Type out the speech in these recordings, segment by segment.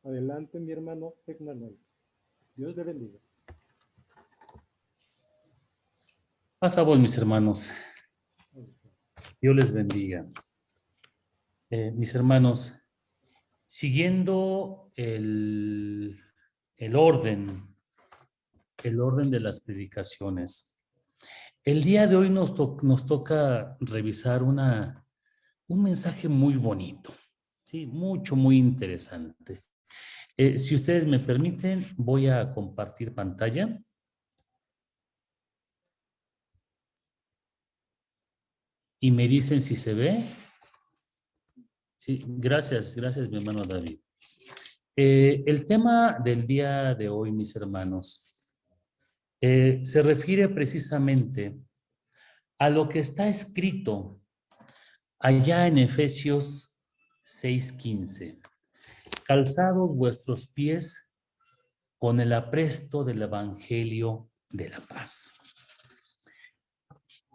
Adelante, mi hermano Manuel. Dios le bendiga. Paz a vos, mis hermanos. Dios les bendiga. Mis hermanos, siguiendo el orden de las predicaciones, el día de hoy nos toca revisar un mensaje muy bonito, ¿sí? Muy interesante. Si ustedes me permiten, voy a compartir pantalla. Y me dicen si se ve. Sí, gracias, mi hermano David. El tema del día de hoy, mis hermanos, se refiere precisamente a lo que está escrito allá en Efesios 6:15. Calzados vuestros pies con el apresto del Evangelio de la paz.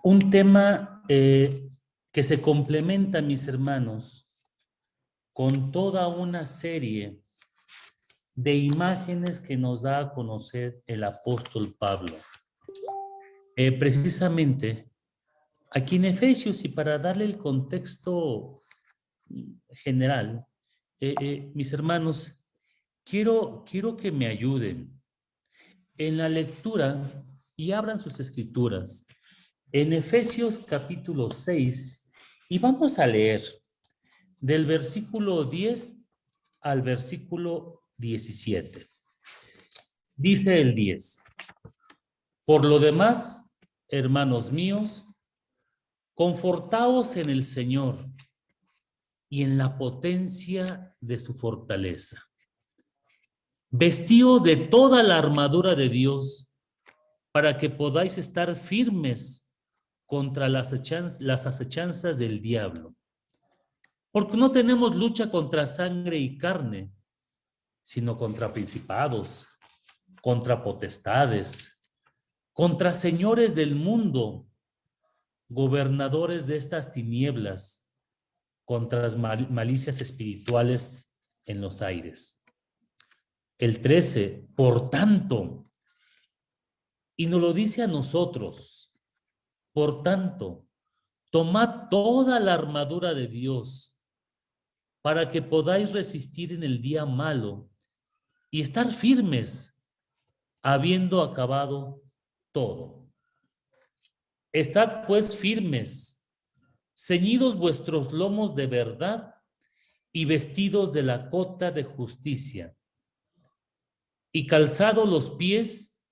Un tema que se complementa, mis hermanos, con toda una serie de imágenes que nos da a conocer el apóstol Pablo. Precisamente, aquí en Efesios, y para darle el contexto general, mis hermanos, quiero que me ayuden en la lectura y abran sus escrituras en Efesios capítulo 6, y vamos a leer del versículo 10 al versículo 17. Dice el 10: Por lo demás, hermanos míos, confortaos en el Señor y en la potencia de su fortaleza. Vestíos de toda la armadura de Dios para que podáis estar firmes contra las acechanzas del diablo. Porque no tenemos lucha contra sangre y carne, sino contra principados, contra potestades, contra señores del mundo, gobernadores de estas tinieblas, contra las malicias espirituales en los aires. El 13, por tanto, y nos lo dice a nosotros, por tanto, tomad toda la armadura de Dios para que podáis resistir en el día malo y estar firmes, habiendo acabado todo. Estad pues firmes, ceñidos vuestros lomos de verdad y vestidos de la cota de justicia, y calzados los pies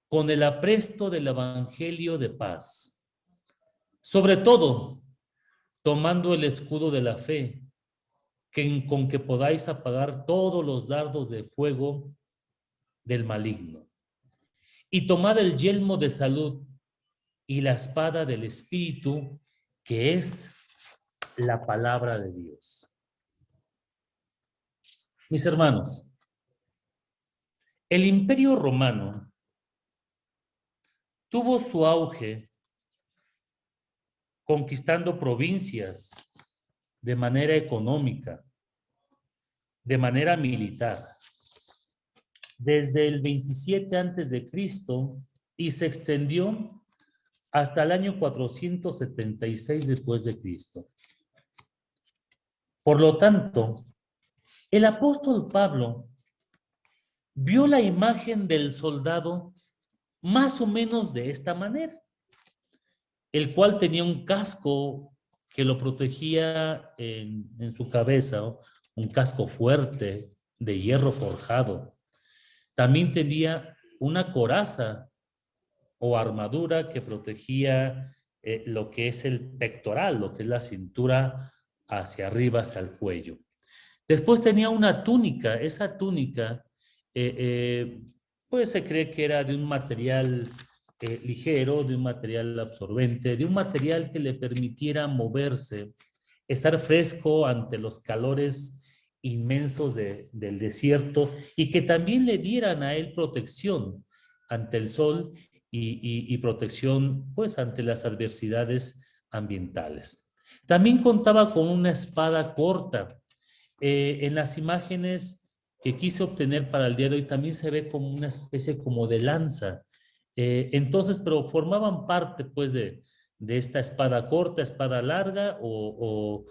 con el apresto del evangelio de paz. Sobre todo, tomando el escudo de la fe, con que podáis apagar todos los dardos de fuego del maligno. Y tomad el yelmo de salud y la espada del Espíritu, que es la palabra de Dios. Mis hermanos, el Imperio Romano tuvo su auge conquistando provincias de manera económica, de manera militar, desde el 27 antes de Cristo, y se extendió hasta el año 476 después de Cristo. Por lo tanto, el apóstol Pablo vio la imagen del soldado más o menos de esta manera, el cual tenía un casco que lo protegía en su cabeza, un casco fuerte de hierro forjado. También tenía una coraza o armadura que protegía lo que es el pectoral, lo que es la cintura hacia arriba, hacia el cuello. Después tenía una túnica. Esa túnica, pues se cree que era de un material ligero, de un material absorbente, de un material que le permitiera moverse, estar fresco ante los calores inmensos del desierto, y que también le dieran a él protección ante el sol y protección pues ante las adversidades ambientales. También contaba con una espada corta. En las imágenes que quise obtener para el día de hoy también se ve como una especie como de lanza. Entonces, pero formaban parte pues de esta espada corta, espada larga o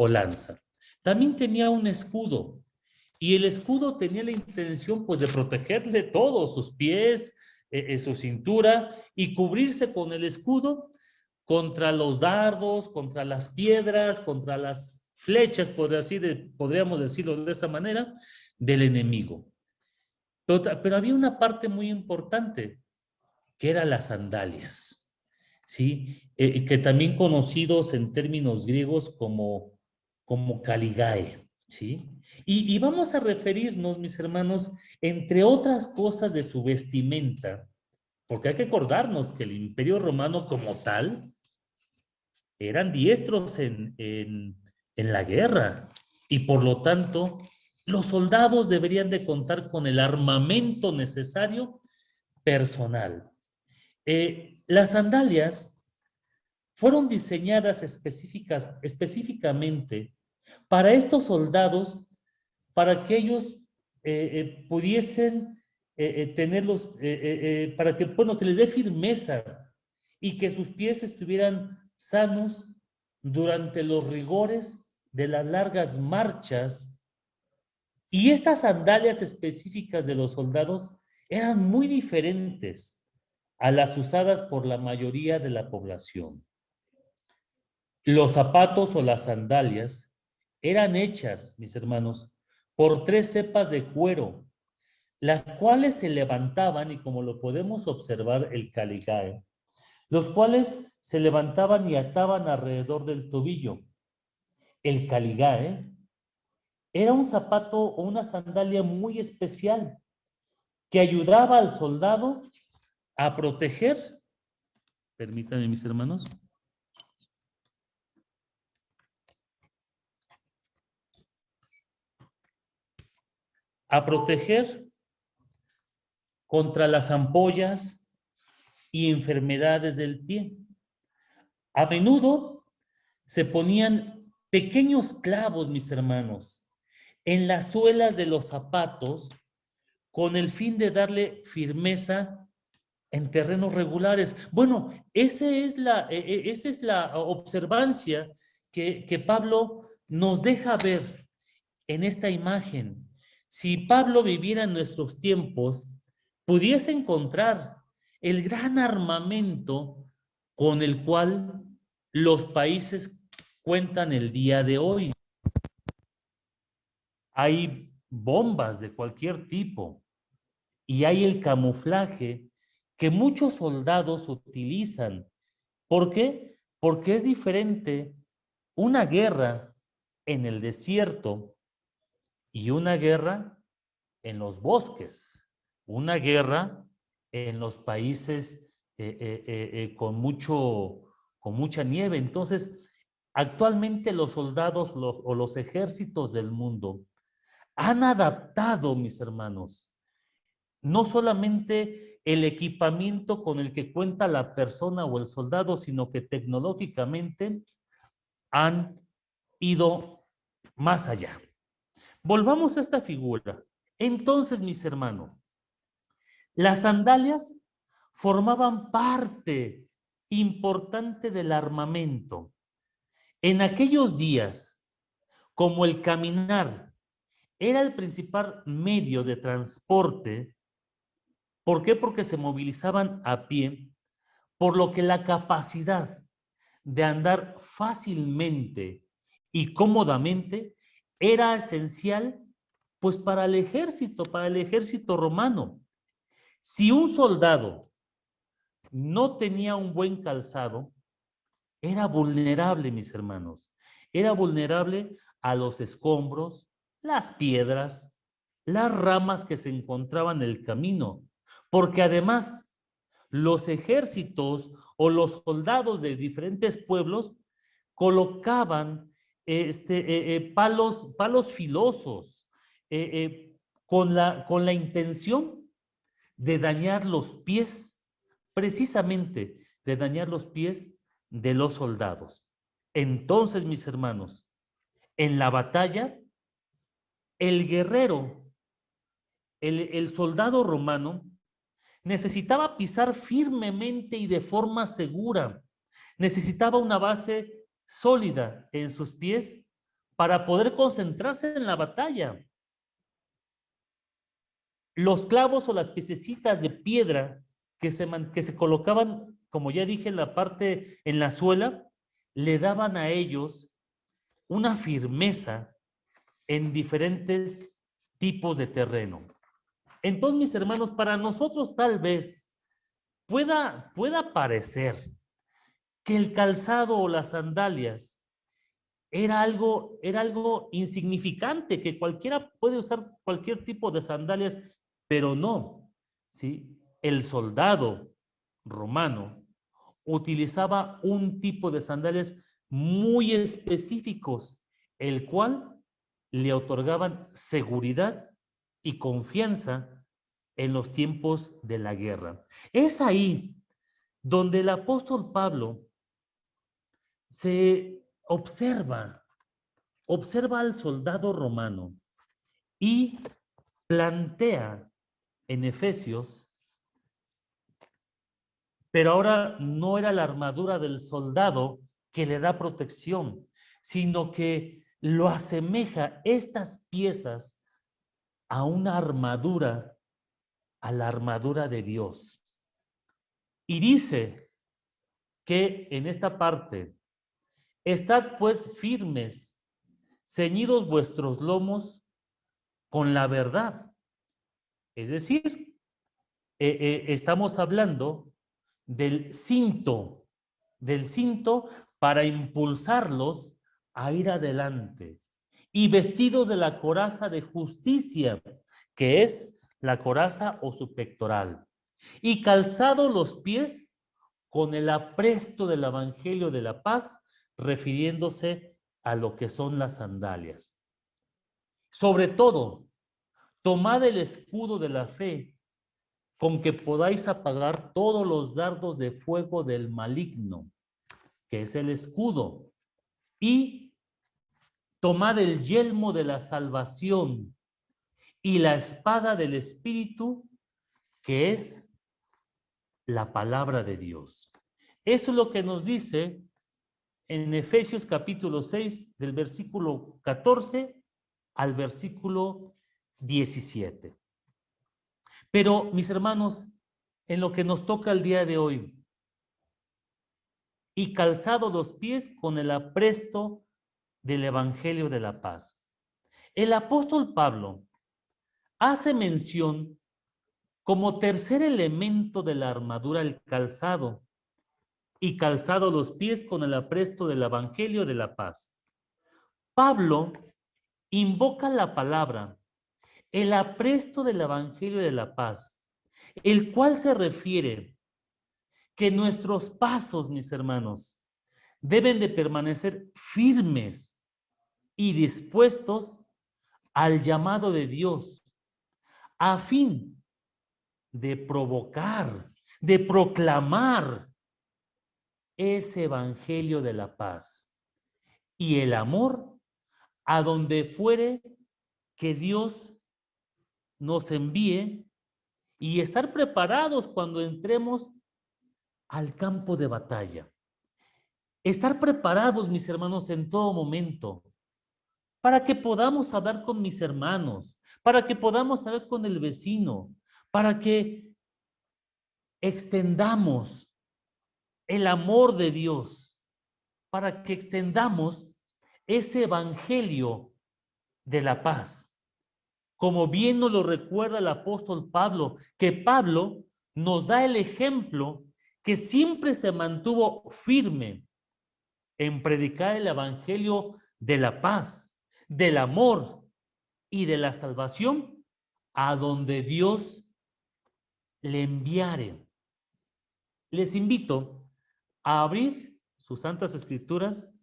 lanza. También tenía un escudo y el escudo tenía la intención pues de protegerle todo, sus pies, su cintura y cubrirse con el escudo contra los dardos, contra las piedras, contra las flechas, podríamos decirlo de esa manera, del enemigo. Pero había una parte muy importante, que eran las sandalias, ¿sí? Que también conocidos en términos griegos como caligae, ¿sí? Y vamos a referirnos, mis hermanos, entre otras cosas de su vestimenta, porque hay que acordarnos que el Imperio Romano como tal eran diestros en la guerra y por lo tanto los soldados deberían de contar con el armamento necesario personal. Las sandalias fueron diseñadas específicamente para estos soldados, para que ellos pudiesen tenerlos, para que, bueno, que les dé firmeza y que sus pies estuvieran sanos durante los rigores de las largas marchas. Y estas sandalias específicas de los soldados eran muy diferentes a las usadas por la mayoría de la población. Los zapatos o las sandalias eran hechas, mis hermanos, por 3 cepas de cuero, las cuales se levantaban, y como lo podemos observar el caligae, los cuales se levantaban y ataban alrededor del tobillo. El caligae era un zapato o una sandalia muy especial que ayudaba al soldado a proteger, permítanme mis hermanos, a proteger contra las ampollas y enfermedades del pie. A menudo se ponían pequeños clavos, mis hermanos, en las suelas de los zapatos con el fin de darle firmeza en terrenos regulares. Bueno, esa es la observancia que Pablo nos deja ver en esta imagen. Si Pablo viviera en nuestros tiempos, pudiese encontrar el gran armamento con el cual los países cuentan el día de hoy. Hay bombas de cualquier tipo y hay el camuflaje que muchos soldados utilizan. ¿Por qué? Porque es diferente una guerra en el desierto y una guerra en los bosques, una guerra en los países con mucha nieve. Entonces, actualmente los soldados o los ejércitos del mundo han adaptado, mis hermanos, no solamente el equipamiento con el que cuenta la persona o el soldado, sino que tecnológicamente han ido más allá. Volvamos a esta figura. Entonces, mis hermanos, las sandalias formaban parte importante del armamento. En aquellos días, como el caminar era el principal medio de transporte, ¿por qué? Porque se movilizaban a pie, por lo que la capacidad de andar fácilmente y cómodamente era esencial pues para el ejército romano. Si un soldado no tenía un buen calzado, era vulnerable, mis hermanos. Era vulnerable a los escombros, las piedras, las ramas que se encontraban en el camino, porque además los ejércitos o los soldados de diferentes pueblos colocaban palos filosos con la intención de dañar los pies, precisamente de dañar los pies de los soldados. Entonces, mis hermanos, en la batalla, el guerrero el soldado romano necesitaba pisar firmemente y de forma segura. Necesitaba una base sólida en sus pies para poder concentrarse en la batalla. Los clavos o las piececitas de piedra que se colocaban, como ya dije, en la parte, en la suela, le daban a ellos una firmeza en diferentes tipos de terreno. Entonces, mis hermanos, para nosotros tal vez pueda parecer que el calzado o las sandalias era algo insignificante, que cualquiera puede usar cualquier tipo de sandalias, pero no, ¿sí? El soldado romano utilizaba un tipo de sandalias muy específicos, el cual le otorgaban seguridad y confianza en los tiempos de la guerra. Es ahí donde el apóstol Pablo se observa al soldado romano y plantea en Efesios, pero ahora no era la armadura del soldado que le da protección, sino que lo asemeja estas piezas a una armadura, a la armadura de Dios. Y dice que en esta parte, estad pues firmes, ceñidos vuestros lomos con la verdad. Es decir, estamos hablando del cinto para impulsarlos a ir adelante. Y vestidos de la coraza de justicia, que es la coraza o su pectoral. Y calzados los pies con el apresto del evangelio de la paz, refiriéndose a lo que son las sandalias. Sobre todo, tomad el escudo de la fe, con que podáis apagar todos los dardos de fuego del maligno, que es el escudo, y tomad el yelmo de la salvación y la espada del Espíritu, que es la palabra de Dios. Eso es lo que nos dice en Efesios capítulo 6, del versículo 14 al versículo 17. Pero, mis hermanos, en lo que nos toca el día de hoy, y calzado los pies con el apresto del Evangelio de la paz. El apóstol Pablo hace mención como tercer elemento de la armadura el calzado, y calzado los pies con el apresto del Evangelio de la paz. Pablo invoca la palabra, el apresto del Evangelio de la paz, el cual se refiere que nuestros pasos, mis hermanos, deben de permanecer firmes y dispuestos al llamado de Dios, a fin de provocar, de proclamar ese evangelio de la paz y el amor a donde fuere que Dios nos envíe, y estar preparados cuando entremos al campo de batalla. Estar preparados, mis hermanos, en todo momento, para que podamos hablar con mis hermanos, para que podamos hablar con el vecino, para que extendamos el amor de Dios, para que extendamos ese evangelio de la paz. Como bien nos lo recuerda el apóstol Pablo, que Pablo nos da el ejemplo que siempre se mantuvo firme en predicar el evangelio de la paz, del amor y de la salvación a donde Dios le enviare. Les invito a abrir sus santas escrituras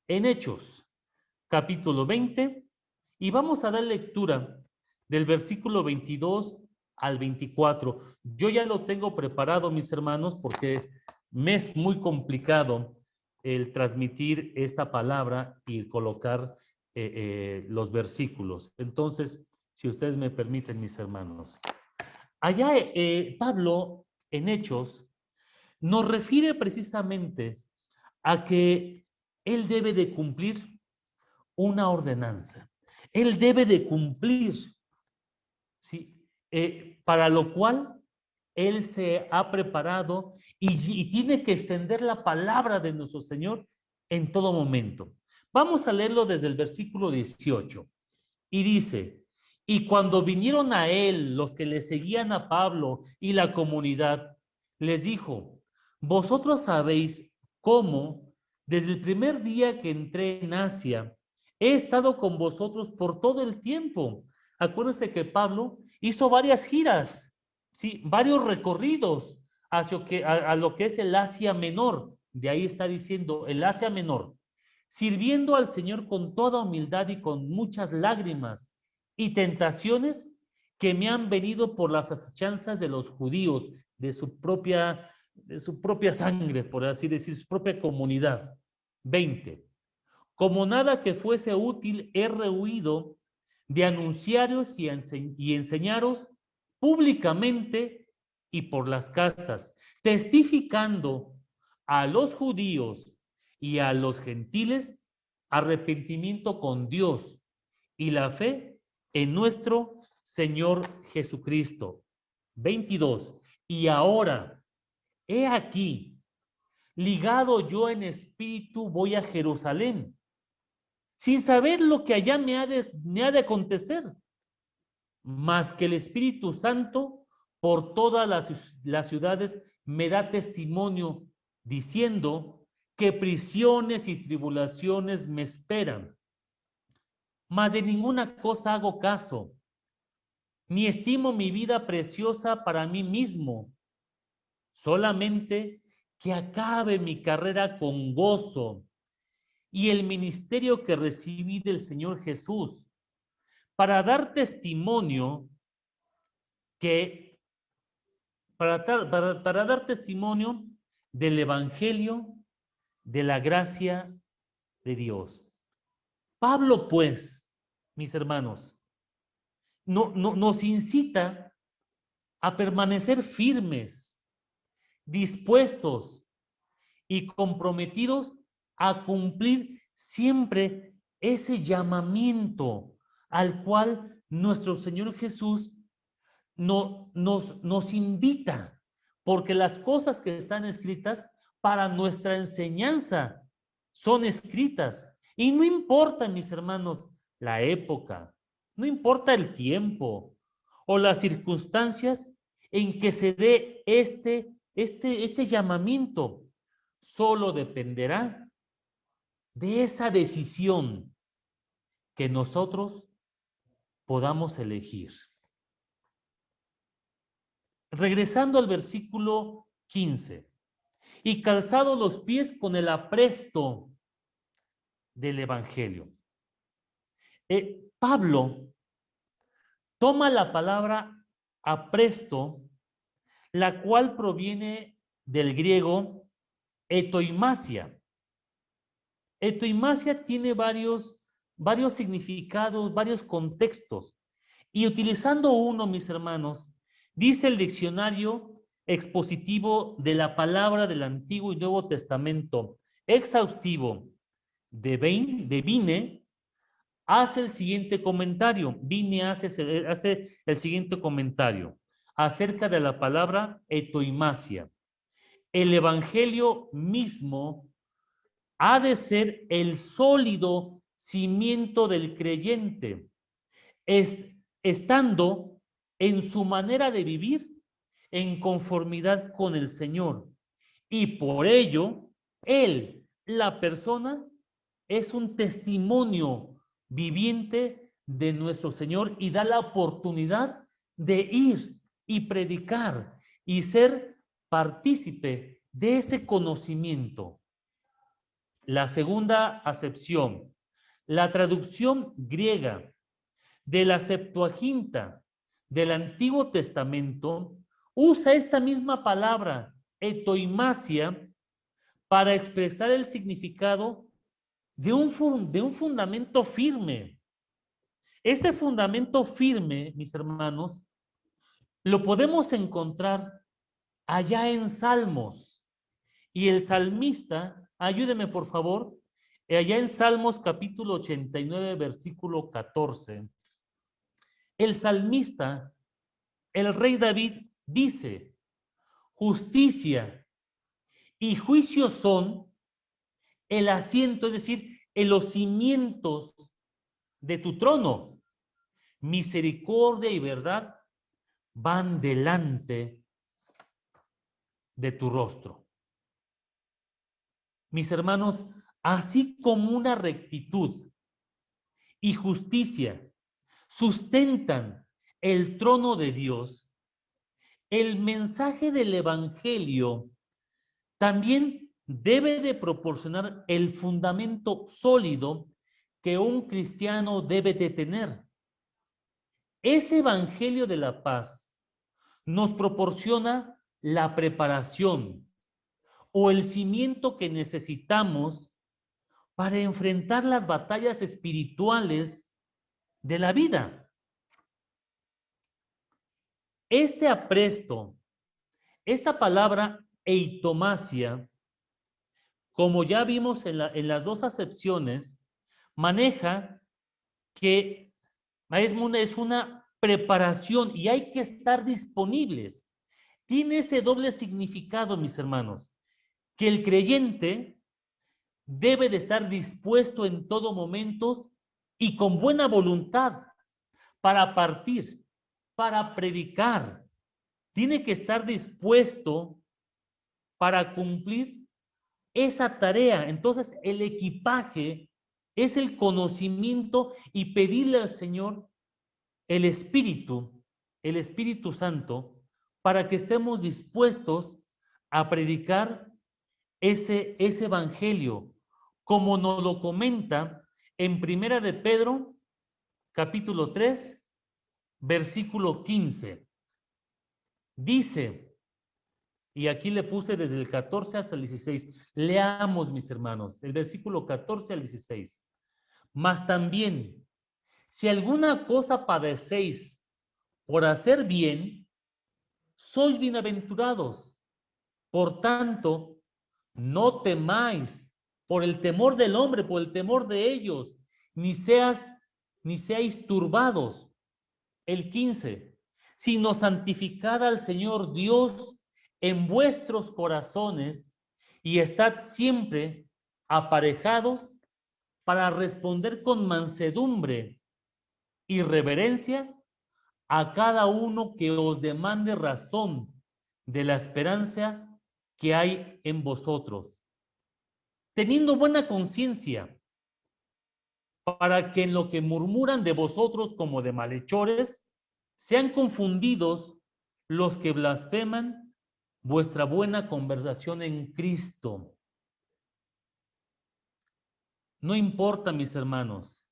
en Hechos, capítulo 20, y vamos a dar lectura del versículo 22 al 24. Yo ya lo tengo preparado, mis hermanos, porque me es muy complicado el transmitir esta palabra y colocar los versículos. Entonces, si ustedes me permiten, mis hermanos. Allá Pablo, en Hechos, nos refiere precisamente a que él debe de cumplir una ordenanza. Él debe de cumplir, ¿sí? Para lo cual él se ha preparado y tiene que extender la palabra de nuestro Señor en todo momento. Vamos a leerlo desde el versículo 18. Y dice, y cuando vinieron a él los que le seguían a Pablo y la comunidad, les dijo, vosotros sabéis cómo, desde el primer día que entré en Asia, he estado con vosotros por todo el tiempo. Acuérdense que Pablo hizo varias giras, ¿sí? Varios recorridos a lo que es el Asia Menor. De ahí está diciendo el Asia Menor, sirviendo al Señor con toda humildad y con muchas lágrimas y tentaciones que me han venido por las asechanzas de los judíos, de su propia sangre, por así decir, su propia comunidad. 20. Como nada que fuese útil, he rehuido de anunciaros y enseñaros públicamente y por las casas, testificando a los judíos y a los gentiles arrepentimiento con Dios y la fe en nuestro Señor Jesucristo. 22. Y ahora, he aquí, ligado yo en espíritu, voy a Jerusalén, sin saber lo que allá me ha de acontecer, mas que el Espíritu Santo por todas las ciudades me da testimonio, diciendo que prisiones y tribulaciones me esperan. Mas de ninguna cosa hago caso, ni estimo mi vida preciosa para mí mismo, solamente que acabe mi carrera con gozo y el ministerio que recibí del Señor Jesús, para dar testimonio para dar testimonio del Evangelio de la gracia de Dios. Pablo, pues, mis hermanos, nos incita a permanecer firmes, dispuestos y comprometidos a cumplir siempre ese llamamiento al cual nuestro Señor Jesús nos invita, porque las cosas que están escritas para nuestra enseñanza son escritas. Y no importa, mis hermanos, la época, no importa el tiempo o las circunstancias en que se dé este llamamiento, solo dependerá de esa decisión que nosotros podamos elegir. Regresando al versículo 15, y calzados los pies con el apresto del Evangelio. Pablo toma la palabra apresto, la cual proviene del griego etoimasia. Etoimasia tiene varios significados, varios contextos. Y utilizando uno, mis hermanos, dice el diccionario expositivo de la palabra del Antiguo y Nuevo Testamento, exhaustivo de Vine, hace el siguiente comentario. Vine hace el siguiente comentario acerca de la palabra etoimasia. El evangelio mismo ha de ser el sólido cimiento del creyente, estando en su manera de vivir en conformidad con el Señor. Y por ello, él, la persona, es un testimonio viviente de nuestro Señor y da la oportunidad de ir y predicar y ser partícipe de ese conocimiento. La segunda acepción, la traducción griega de la Septuaginta del Antiguo Testamento usa esta misma palabra, etoimasia, para expresar el significado de un fundamento firme, Ese fundamento firme, mis hermanos, lo podemos encontrar allá en Salmos. Y el salmista, ayúdeme por favor, allá en Salmos capítulo 89, versículo 14. El salmista, el rey David, dice: justicia y juicio son el asiento, es decir, en los cimientos de tu trono. Misericordia y verdad van delante de tu rostro. Mis hermanos, así como una rectitud y justicia sustentan el trono de Dios, el mensaje del Evangelio también debe de proporcionar el fundamento sólido que un cristiano debe de tener. Ese Evangelio de la paz nos proporciona la preparación o el cimiento que necesitamos para enfrentar las batallas espirituales de la vida. Este apresto, esta palabra eitomasia, como ya vimos en las dos acepciones, maneja que es una preparación y hay que estar disponibles. Tiene ese doble significado, mis hermanos, que el creyente debe de estar dispuesto en todo momento y con buena voluntad para partir, para predicar. Tiene que estar dispuesto para cumplir esa tarea. Entonces, el equipaje es el conocimiento y pedirle al Señor el Espíritu Santo, para que estemos dispuestos a predicar ese evangelio, como nos lo comenta en Primera de Pedro, capítulo 3, versículo 15. Dice, y aquí le puse desde el 14 hasta el 16, leamos, mis hermanos, el versículo 14 al 16. Mas también, si alguna cosa padecéis por hacer bien, sois bienaventurados. Por tanto, no temáis por el temor del hombre, por el temor de ellos, ni seáis turbados. El 15, sino santificad al Señor Dios en vuestros corazones y estad siempre aparejados para responder con mansedumbre y reverencia a cada uno que os demande razón de la esperanza que hay en vosotros, teniendo buena conciencia, para que en lo que murmuran de vosotros como de malhechores, sean confundidos los que blasfeman vuestra buena conversación en Cristo. No importa, mis hermanos,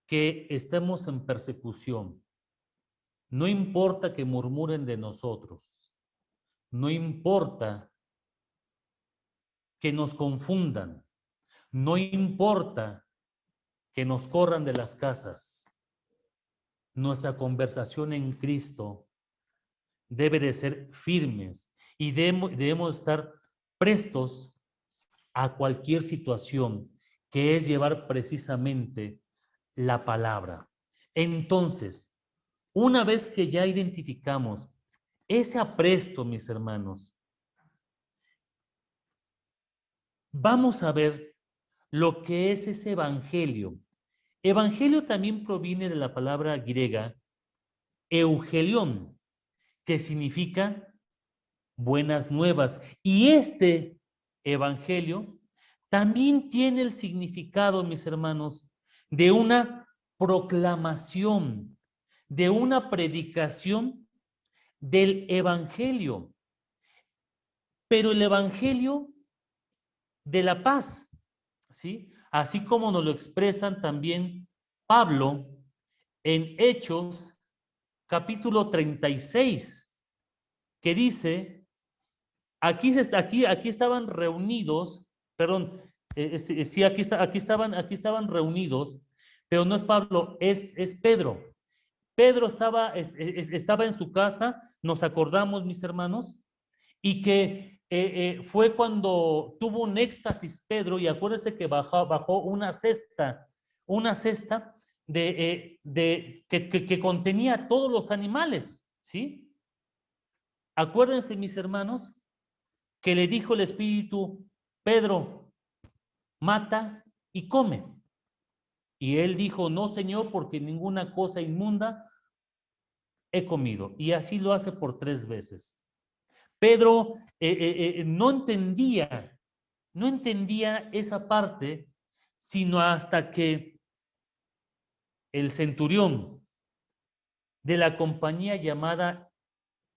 que estemos en persecución. No importa que murmuren de nosotros. No importa que nos confundan. No importa que nos corran de las casas. Nuestra conversación en Cristo debe de ser firmes y debemos estar prestos a cualquier situación, que es llevar precisamente la palabra. Entonces, una vez que ya identificamos ese apresto, mis hermanos, vamos a ver lo que es ese evangelio. Evangelio también proviene de la palabra griega eugelión, que significa buenas nuevas. Y este evangelio también tiene el significado, mis hermanos, de una proclamación, de una predicación del evangelio. Pero el evangelio de la paz, ¿sí? Así como nos lo expresan también Pablo en Hechos, capítulo 36, que dice, aquí estaban reunidos, perdón, sí, aquí estaban reunidos, pero no es Pablo, es Pedro. Pedro estaba en su casa, nos acordamos, mis hermanos, y que fue cuando tuvo un éxtasis Pedro, y acuérdense que bajó una cesta que contenía todos los animales, ¿sí? Acuérdense, mis hermanos, que le dijo el Espíritu, Pedro, mata y come. Y él dijo, no, Señor, porque ninguna cosa inmunda he comido. Y así lo hace por 3 veces. Pedro no entendía esa parte, sino hasta que el centurión de la compañía llamada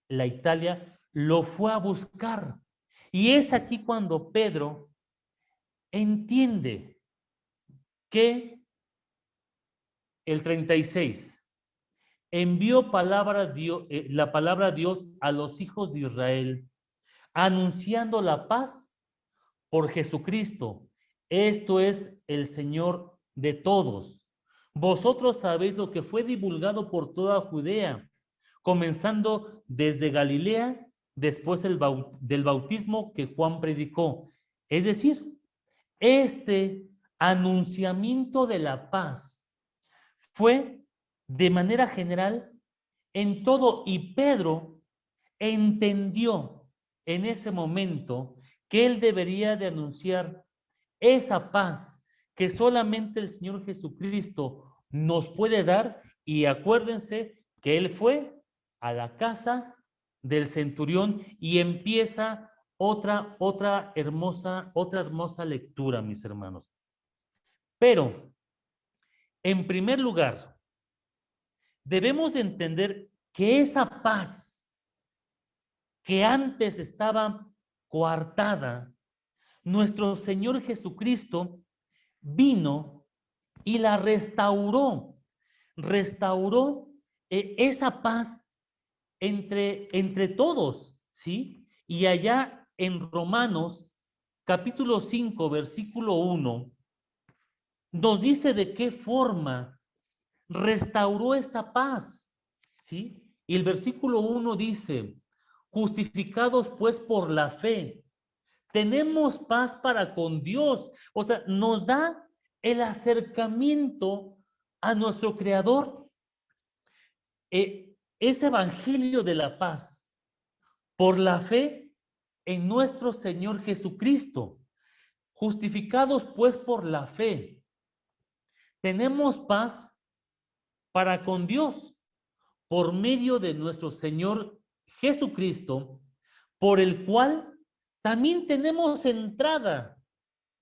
la Italia lo fue a buscar. Y es aquí cuando Pedro entiende que el 36 envió la palabra de Dios a los hijos de Israel, anunciando la paz por Jesucristo. Esto es el Señor de todos. Vosotros sabéis lo que fue divulgado por toda Judea, comenzando desde Galilea, después del bautismo que Juan predicó. Es decir, este anunciamiento de la paz fue de manera general en todo, y Pedro entendió en ese momento que él debería de anunciar esa paz que solamente el Señor Jesucristo nos puede dar. Y acuérdense que él fue a la casa del centurión y empieza otra hermosa lectura, mis hermanos. Pero, en primer lugar, debemos de entender que esa paz que antes estaba coartada, nuestro Señor Jesucristo vino y la restauró. Restauró esa paz entre todos, ¿sí? Y allá en Romanos, capítulo 5, versículo 1, nos dice de qué forma restauró esta paz, ¿sí? Y el versículo 1 dice, justificados pues por la fe, tenemos paz para con Dios. O sea, nos da el acercamiento a nuestro Creador. Ese evangelio de la paz por la fe en nuestro Señor Jesucristo. Justificados pues por la fe, tenemos paz para con Dios por medio de nuestro Señor Jesucristo, por el cual también tenemos entrada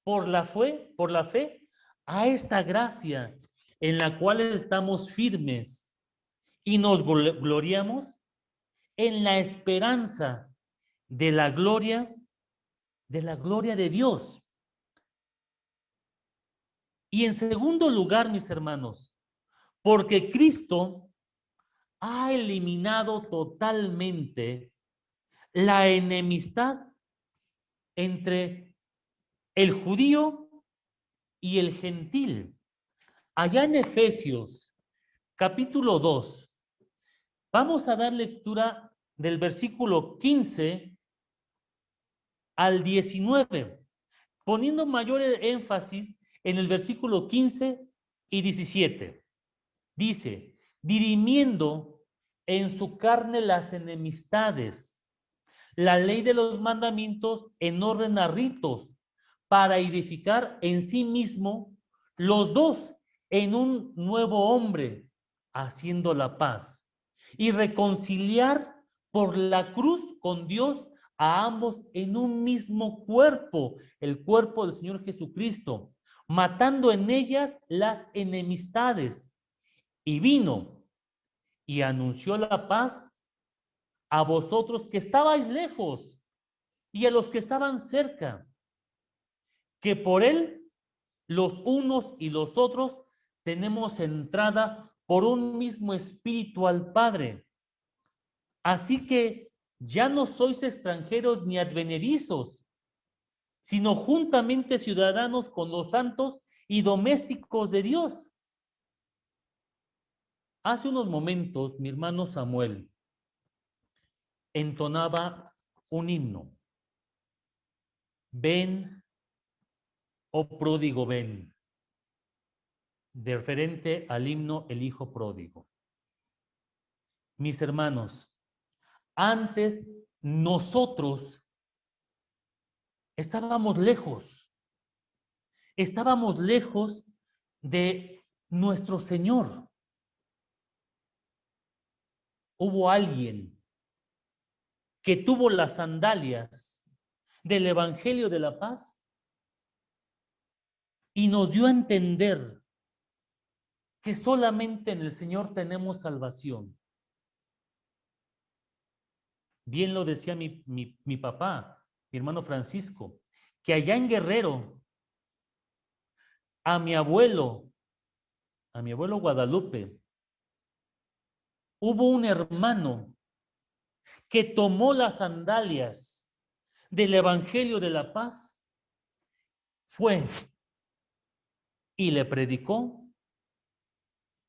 por la fe a esta gracia en la cual estamos firmes y nos gloriamos en la esperanza de la gloria de Dios. Y en segundo lugar, mis hermanos, porque Cristo ha eliminado totalmente la enemistad entre el judío y el gentil. Allá en Efesios, capítulo 2, vamos a dar lectura del versículo 15 al 19, poniendo mayor énfasis en el versículo 15 y 17. Dice, dirimiendo en su carne las enemistades, la ley de los mandamientos en orden a ritos, para edificar en sí mismo los dos en un nuevo hombre, haciendo la paz, y reconciliar por la cruz con Dios a ambos en un mismo cuerpo, el cuerpo del Señor Jesucristo, matando en ellas las enemistades. Y vino y anunció la paz a vosotros que estabais lejos y a los que estaban cerca, que por él los unos y los otros tenemos entrada por un mismo espíritu al Padre. Así que ya no sois extranjeros ni advenedizos, sino juntamente ciudadanos con los santos y domésticos de Dios, Hace unos momentos mi hermano Samuel entonaba un himno. Ven, oh pródigo, ven, de referente al himno El Hijo Pródigo. Mis hermanos, antes nosotros estábamos lejos de nuestro Señor. Hubo alguien que tuvo las sandalias del Evangelio de la Paz y nos dio a entender que solamente en el Señor tenemos salvación. Bien lo decía mi papá, mi hermano Francisco, que allá en Guerrero, a mi abuelo Guadalupe, hubo un hermano que tomó las sandalias del Evangelio de la Paz, fue y le predicó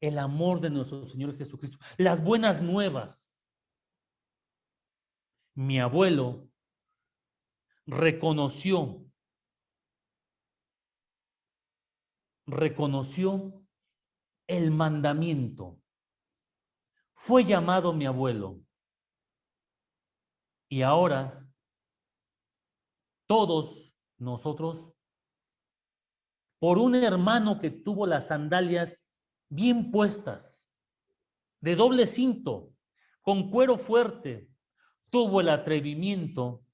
el amor de nuestro Señor Jesucristo, las buenas nuevas. Mi abuelo reconoció el mandamiento. Fue llamado mi abuelo. Y ahora todos nosotros, por un hermano que tuvo las sandalias bien puestas, de doble cinto, con cuero fuerte, tuvo el atrevimiento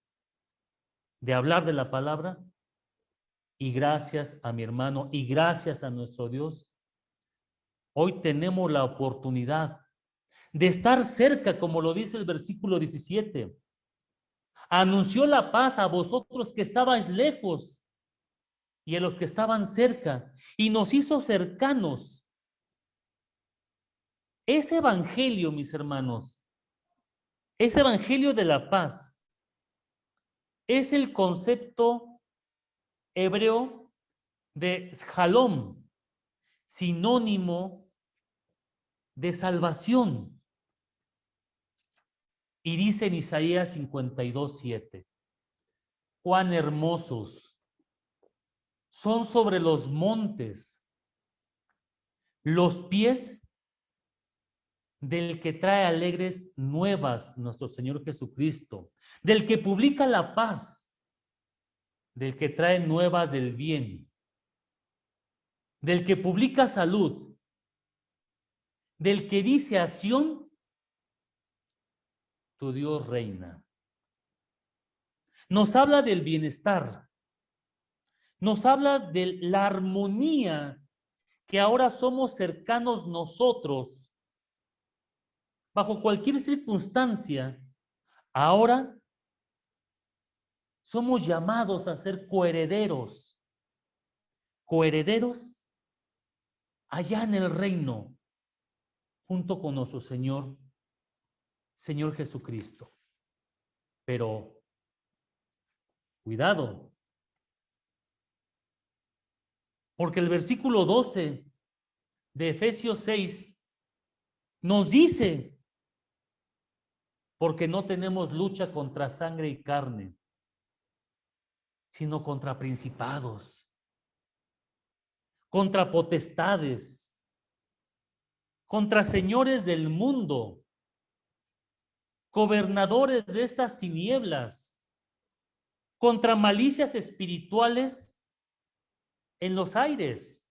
de hablar de la palabra, y gracias a mi hermano y gracias a nuestro Dios, hoy tenemos la oportunidad de estar cerca, como lo dice el versículo 17. Anunció la paz a vosotros que estabais lejos y a los que estaban cerca, y nos hizo cercanos. Ese evangelio, mis hermanos, ese evangelio de la paz, es el concepto hebreo de shalom, sinónimo de salvación. Y dice en Isaías 52:7, cuán hermosos son sobre los montes los pies del que trae alegres nuevas, nuestro Señor Jesucristo, del que publica la paz, del que trae nuevas del bien, del que publica salud, del que dice a Sión, tu Dios reina. Nos habla del bienestar, nos habla de la armonía, que ahora somos cercanos nosotros, bajo cualquier circunstancia. Ahora somos llamados a ser coherederos allá en el reino, junto con nuestro Señor Jesucristo. Pero cuidado, porque el versículo 12 de Efesios 6 nos dice, porque no tenemos lucha contra sangre y carne, sino contra principados, contra potestades, contra señores del mundo, gobernadores de estas tinieblas, contra malicias espirituales en los aires.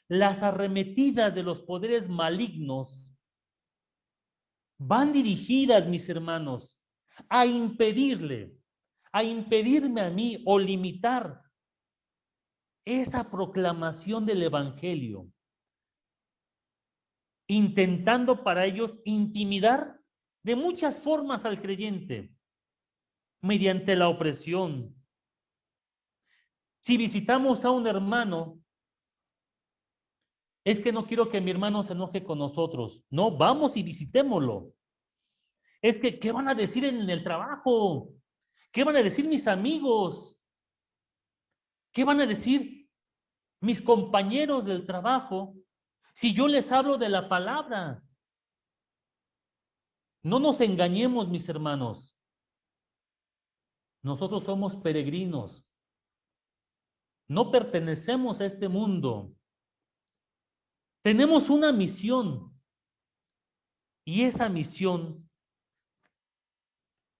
Las arremetidas de los poderes malignos van dirigidas, mis hermanos, a impedirme a mí o limitar esa proclamación del evangelio, intentando para ellos intimidar de muchas formas al creyente, mediante la opresión. Si visitamos a un hermano, es que no quiero que mi hermano se enoje con nosotros. No, vamos y visitémoslo. Es que, ¿qué van a decir en el trabajo? ¿Qué van a decir mis amigos? ¿Qué van a decir mis compañeros del trabajo Si yo les hablo de la palabra, no nos engañemos, mis hermanos. Nosotros somos peregrinos. No pertenecemos a este mundo. Tenemos una misión y esa misión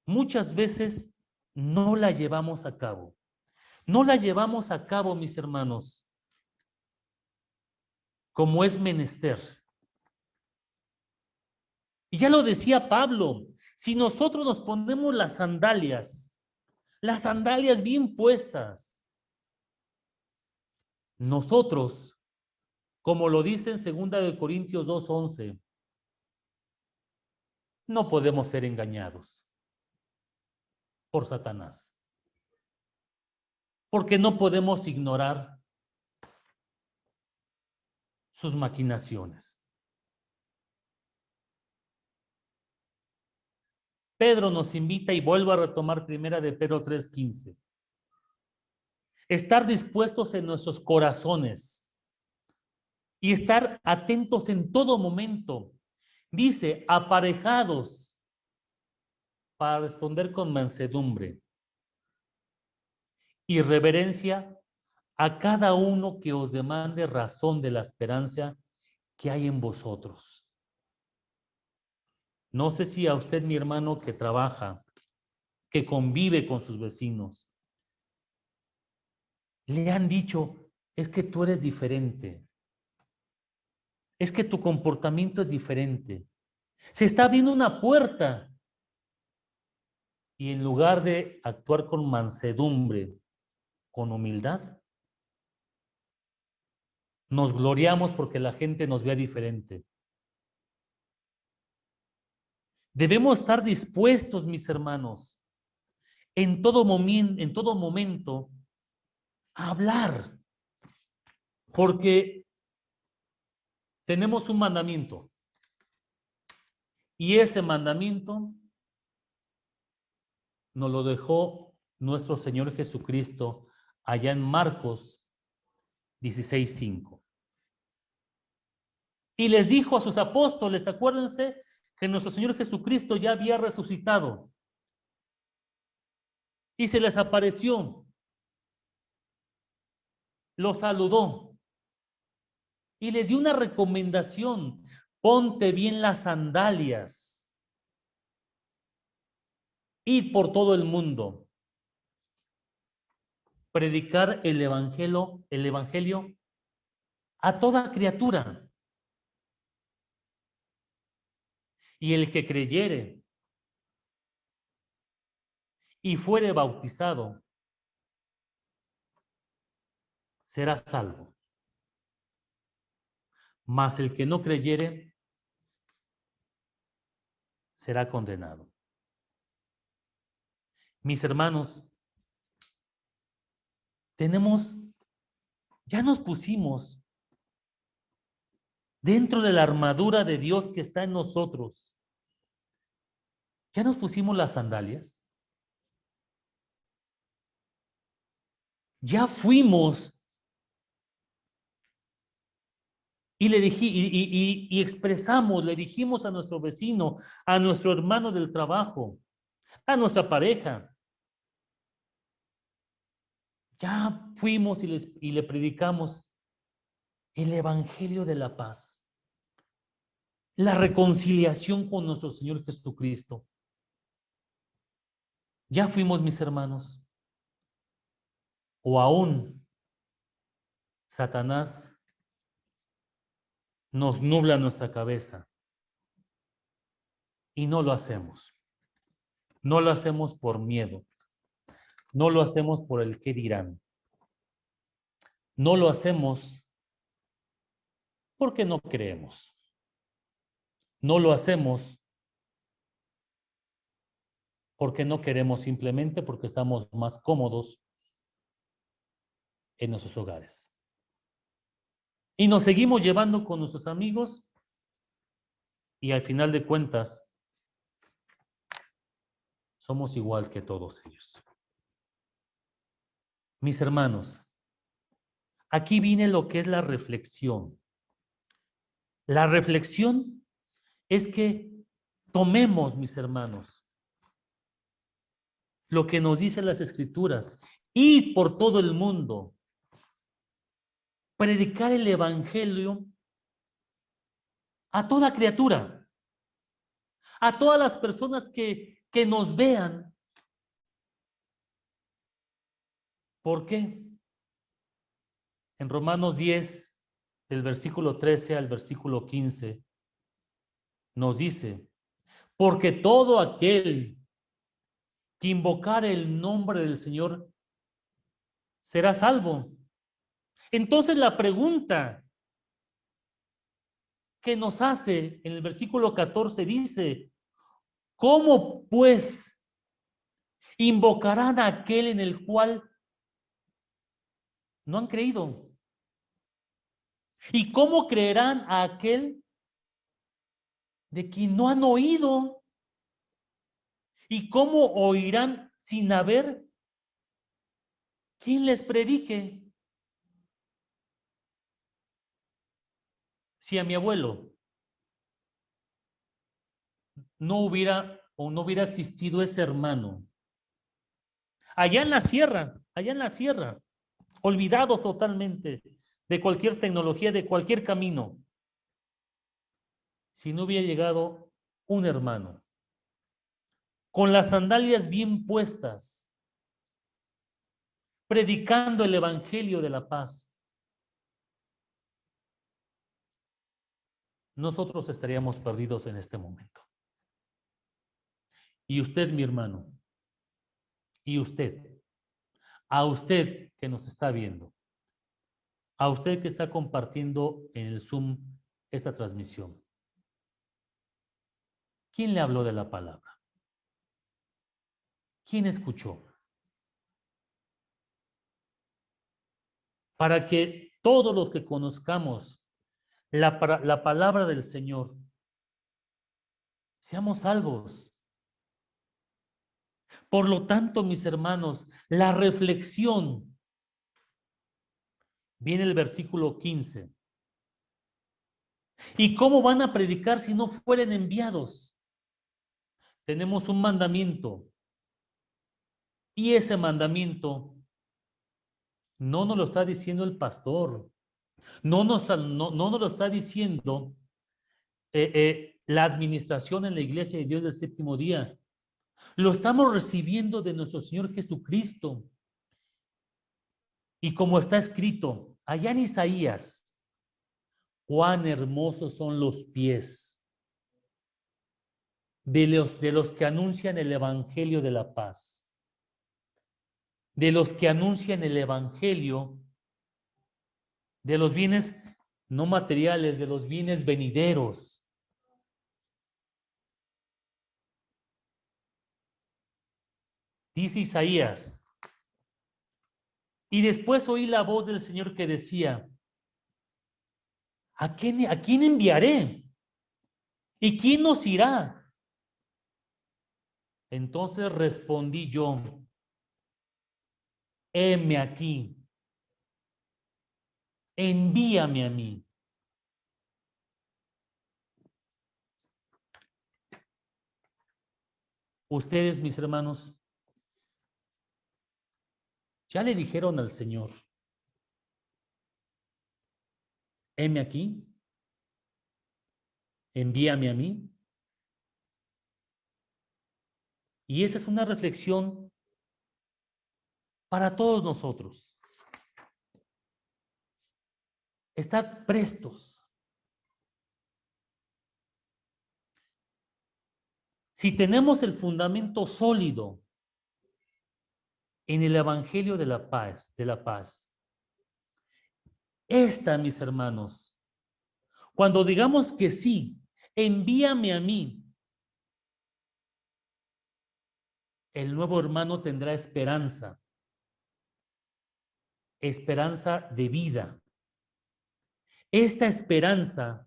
muchas veces no la llevamos a cabo. No la llevamos a cabo, mis hermanos, como es menester. Y ya lo decía Pablo, si nosotros nos ponemos las sandalias bien puestas, nosotros, como lo dice en 2 Corintios 2:11, no podemos ser engañados por Satanás, porque no podemos ignorar sus maquinaciones. Pedro nos invita, y vuelvo a retomar 1 de Pedro 3:15. Estar dispuestos en nuestros corazones y estar atentos en todo momento. Dice, aparejados para responder con mansedumbre y reverencia a cada uno que os demande razón de la esperanza que hay en vosotros. No sé si a usted, mi hermano, que trabaja, que convive con sus vecinos, le han dicho, es que tú eres diferente, es que tu comportamiento es diferente. Se está abriendo una puerta y en lugar de actuar con mansedumbre, con humildad, nos gloriamos porque la gente nos vea diferente. Debemos estar dispuestos, mis hermanos, en todo momento, a hablar, porque tenemos un mandamiento y ese mandamiento nos lo dejó nuestro Señor Jesucristo allá en Marcos 16:5. Y les dijo a sus apóstoles, acuérdense que nuestro Señor Jesucristo ya había resucitado y se les apareció, los saludó y les dio una recomendación: ponte bien las sandalias, id por todo el mundo, predicar el evangelio a toda criatura. Y el que creyere y fuere bautizado será salvo. Mas el que no creyere será condenado. Mis hermanos, ya nos pusimos dentro de la armadura de Dios que está en nosotros. ¿Ya nos pusimos las sandalias? Ya fuimos y expresamos, le dijimos a nuestro vecino, a nuestro hermano del trabajo, a nuestra pareja. Ya fuimos y le predicamos el evangelio de la paz, la reconciliación con nuestro Señor Jesucristo. Ya fuimos, mis hermanos. O aún Satanás nos nubla nuestra cabeza y no lo hacemos. No lo hacemos por miedo. No lo hacemos por el qué dirán. No lo hacemos porque no creemos. No lo hacemos porque no queremos, simplemente porque estamos más cómodos en nuestros hogares. Y nos seguimos llevando con nuestros amigos y al final de cuentas somos igual que todos ellos. Mis hermanos, aquí viene lo que es la reflexión. La reflexión es que tomemos, mis hermanos, lo que nos dicen las Escrituras, ir por todo el mundo, predicar el Evangelio a toda criatura, a todas las personas que nos vean. ¿Por qué? En Romanos 10, del versículo 13 al versículo 15, nos dice, porque todo aquel que invocare el nombre del Señor será salvo. Entonces la pregunta que nos hace en el versículo 14 dice, ¿cómo pues invocarán a aquel en el cual no han creído? ¿Y cómo creerán a aquel de quien no han oído? ¿Y cómo oirán sin haber quien les predique? Si a mi abuelo no hubiera existido ese hermano, allá en la sierra, olvidados totalmente de cualquier tecnología, de cualquier camino, si no hubiera llegado un hermano con las sandalias bien puestas, predicando el evangelio de la paz, nosotros estaríamos perdidos en este momento. Y usted, mi hermano, y usted, a usted que nos está viendo, a usted que está compartiendo en el Zoom esta transmisión, ¿quién le habló de la palabra? ¿Quién escuchó? Para que todos los que conozcamos la palabra del Señor, seamos salvos. Por lo tanto, mis hermanos, la reflexión, viene el versículo 15. ¿Y cómo van a predicar si no fueren enviados? Tenemos un mandamiento y ese mandamiento no nos lo está diciendo el pastor, no nos lo está diciendo la administración en la iglesia de Dios del séptimo día. Lo estamos recibiendo de nuestro Señor Jesucristo. Y como está escrito allá en Isaías, cuán hermosos son los pies de los que anuncian el evangelio de la paz, de los que anuncian el evangelio de los bienes no materiales, de los bienes venideros. Dice Isaías, y después oí la voz del Señor que decía, ¿a quién enviaré? ¿Y quién nos irá? Entonces respondí yo, heme aquí, envíame a mí. Ustedes, mis hermanos, ya le dijeron al Señor, heme aquí, envíame a mí. Y esa es una reflexión para todos nosotros. Estad prestos. Si tenemos el fundamento sólido en el evangelio de la paz, esta, mis hermanos, cuando digamos que sí, envíame a mí, el nuevo hermano tendrá esperanza, esperanza de vida. Esta esperanza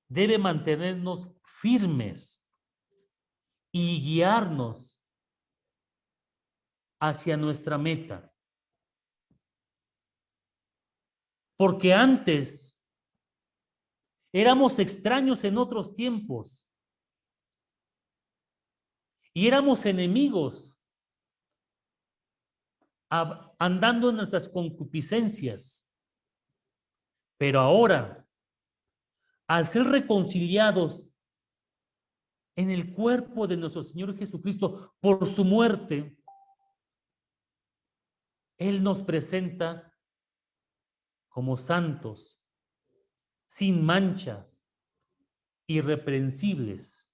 debe mantenernos firmes y guiarnos hacia nuestra meta. Porque antes Éramos extraños en otros tiempos. Y éramos enemigos, andando en nuestras concupiscencias. Pero ahora, al ser reconciliados en el cuerpo de nuestro Señor Jesucristo por su muerte, Él nos presenta como santos, sin manchas, irreprensibles.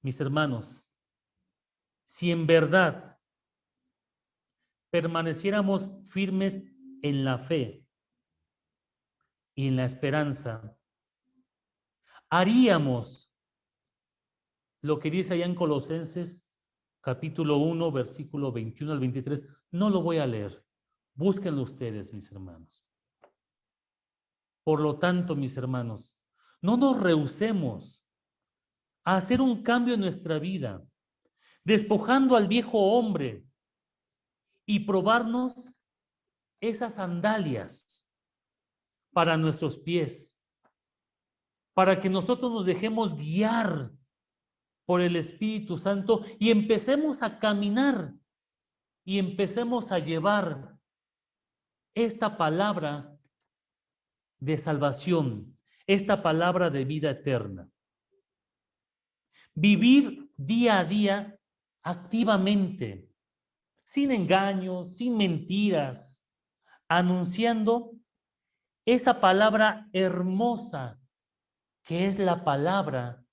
Mis hermanos, si en verdad permaneciéramos firmes en la fe y en la esperanza, haríamos lo que dice allá en Colosenses capítulo 1, versículo 21 al 23. No lo voy a leer. Búsquenlo ustedes, mis hermanos. Por lo tanto, mis hermanos, no nos rehusemos a hacer un cambio en nuestra vida, despojando al viejo hombre y probarnos esas sandalias para nuestros pies, para que nosotros nos dejemos guiar por el Espíritu Santo y empecemos a caminar y empecemos a llevar esta palabra de salvación, esta palabra de vida eterna. Vivir día a día activamente, sin engaños, sin mentiras, anunciando esa palabra hermosa que es la palabra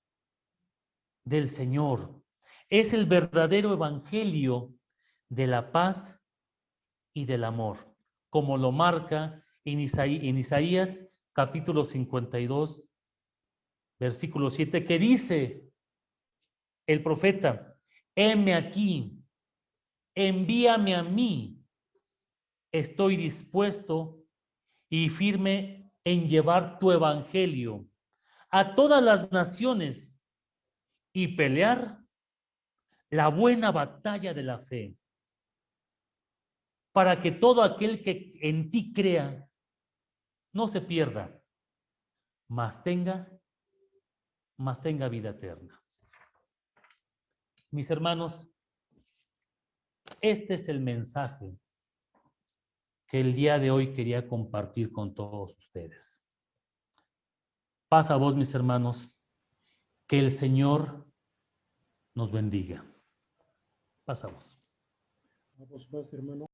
del Señor. Es el verdadero evangelio de la paz y del amor, como lo marca en Isaías capítulo 52, versículo 7, que dice el profeta: heme aquí, envíame a mí, estoy dispuesto y firme en llevar tu evangelio a todas las naciones y pelear la buena batalla de la fe, para que todo aquel que en ti crea no se pierda, mas tenga vida eterna. Mis hermanos, este es el mensaje que el día de hoy quería compartir con todos ustedes. Paz a vos, mis hermanos, que el Señor nos bendiga. Paz a vos. Por supuesto, hermano.